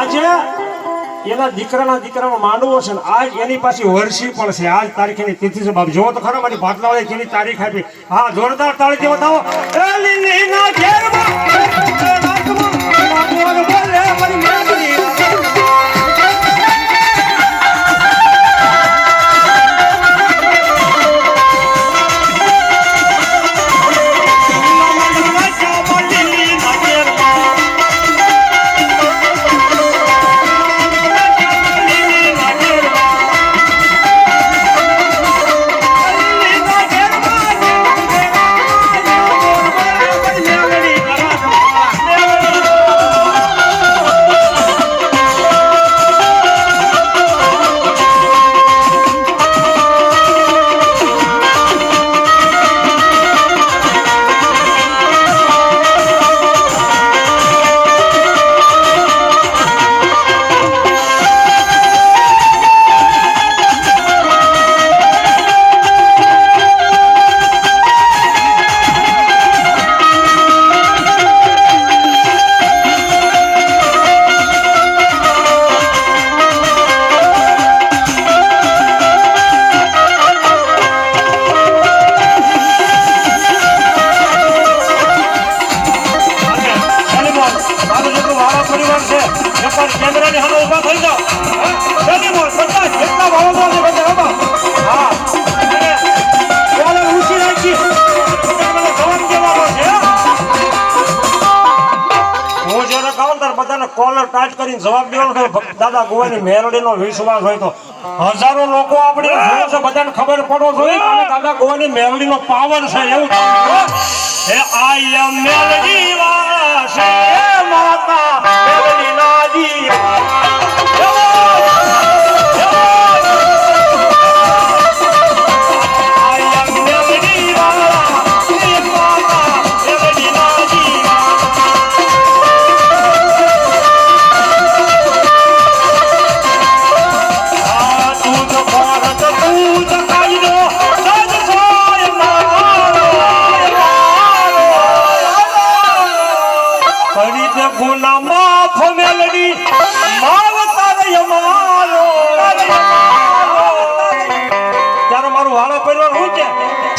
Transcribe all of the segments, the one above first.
આજે એના દીકરાનો માંડવો છે ને આજ એની પાસે વર્ષી પણ છે આજ તારીખની તિથિ છે બાપ જો તો ખરા મારી ભાતલાવાળી કેની તારીખ આપી હા જોરદાર તાળીથી બતાવો કોલર ટાચ કરીને જવાબ દેવાનો દાદા ગોવાની મેરડીનો વિશ્વાસ હોય તો હજારો લોકો આપણે જોવે છે બધાને ખબર પડવો જોઈએ અને દાદા ગોવાની મેરડીનો પાવર છે એવું હે આઈ એમ મેરડી વાળા છે માતા મેરડી નાજી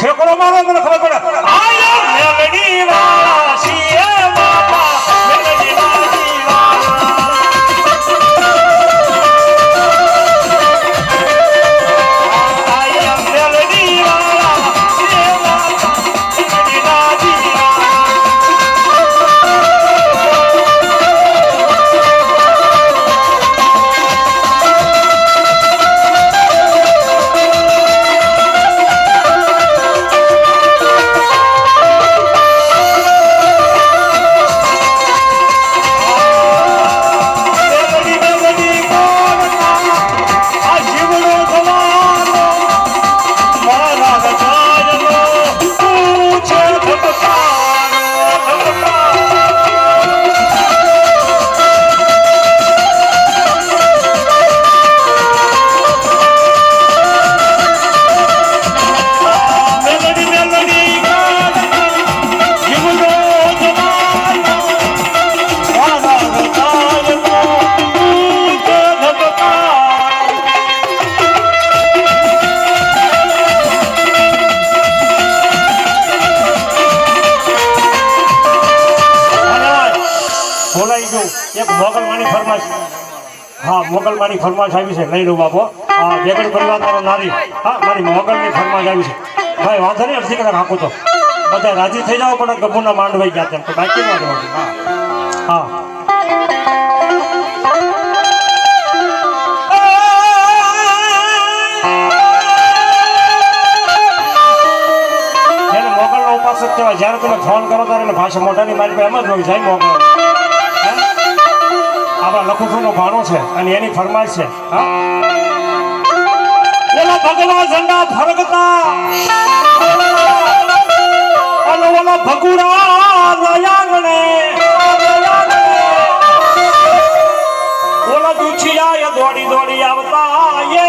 ઠેકડો મારો મને ખબર પડે આયા મેલડી વાળા છીએ બાપા મેલડી નાજી વાળા આયા મેલડી વાળા છીએ બાપા મેલડી નાજી મોગલમાની ફરમાશ આવી છે લઈ લો બાપો હા બેગડી પરિવાર મારો નારી હા મારી મોગલની ફરમાશ આવી છે ભાઈ વાંધો નહીં અડધી કલાક હાંકું તો બધા રાજી થઈ જાવ પણ ગભુના માંડવાઈ ગયા તેમ તો બાકી ન હા હા એને મોગલનો ઉપાસક કહેવાય જ્યારે તમે ફોન કરો ત્યારે એને ભાષા મોઢાની મારી પાસે એમ જ હોય જાય મોગલ આપણા લખુફળનો ભાણો છે અને એની ફરમાઈશ છે ઓલા ભગવા ઝંડા ફરકતા અને ઓલા ભગુડા નયાંગણે ઓલા દુખિયા દોડી દોડી આવતા એ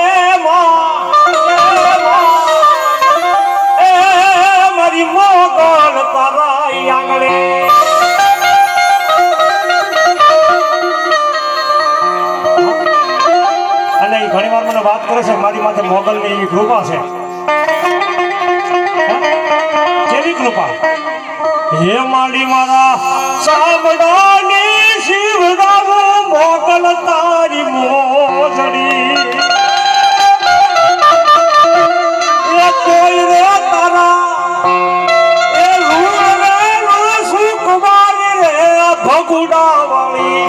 મારી મોગલ તારા આંગણે ઘણી વાર મને વાત કરે છે મારી માથે મોગલની એવી કૃપા છે. કેવી કૃપા? હે માડી મારા સાંભળાની શિવરાવો મોગલ તારી મોજડી એ કોઈ રે તારા એ રૂણ રે સુખવારી રે ભગુડા વાળી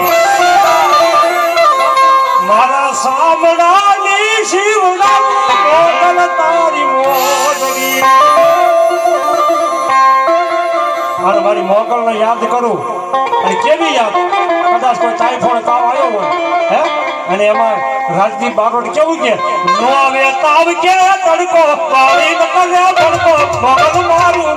મારા સાંભળાની શિવરાવો મોગલ તારી મોજડી. અને મારી મોગલને યાદ કરું અને કેવી યાદ કદાચ કોઈ ટાઈફોઈડ તાવ આવ્યો હોય હે અને એમાં રાજદીપ બારોટ કેવું કે નો આવે તાવ કે તડકો પાણી ન કરે તડકો મોગલ મારું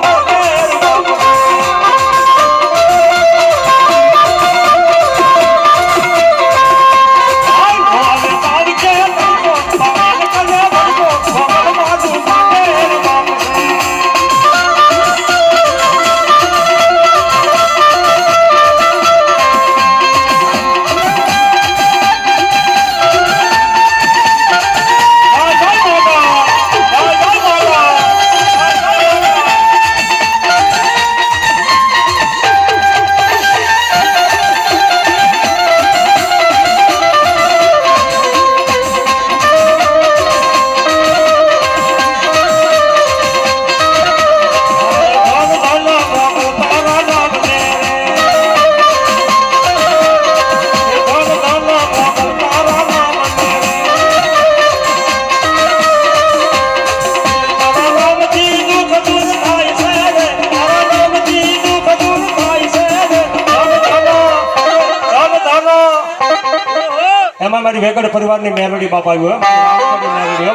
એમાં મારી વેગડ પરિવારની મેલોડી બાપ આવ્યો મેલોડી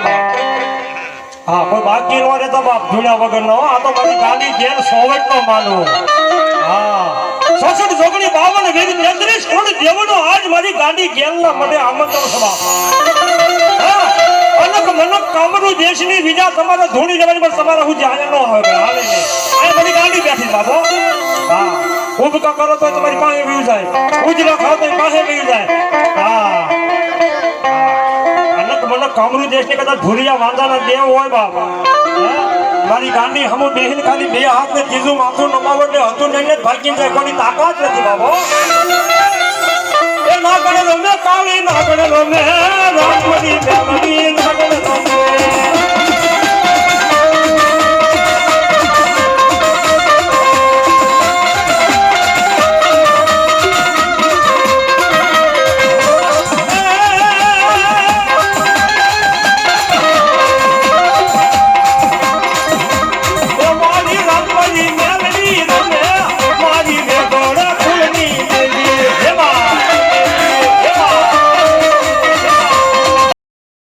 હા કોઈ બાકી નો રહેતો બાપ ધૂણ્યા વગર નો આ તો મારી ગાડી જેલ સોવટ નો માનવું હા 66 જોગણી 52 વેદ 33 કરોડ દેવનો આજ મારી ગાડી જેલ ના મને આમંત્રણ છે બાપ હા અનક મનક કામરૂ દેશની વિજા તમારે ધૂણી લેવાની પણ તમારે હું જાણે નો આવે હાલે ને આ મારી ગાડી બેઠી બાપો હા ઉબકા કરો તો તમારી પાસે વી જાય ઉજલા ખાવ તો પાસે વી જાય હા મને કામરૂ દેશની કદાચ ભૂરિયા વાંધાના દેવ હોય બાપા મારી ગાંડી હમુ બેહીન ખાલી બે હાથ ને ત્રીજું માથું નમાવટ હતું નહીં ને ભાગીને જાય કોની તાકાત નથી બાબો એ ના કરે રમે કાળી ના કરે રમે રામની મેલડી ના કરે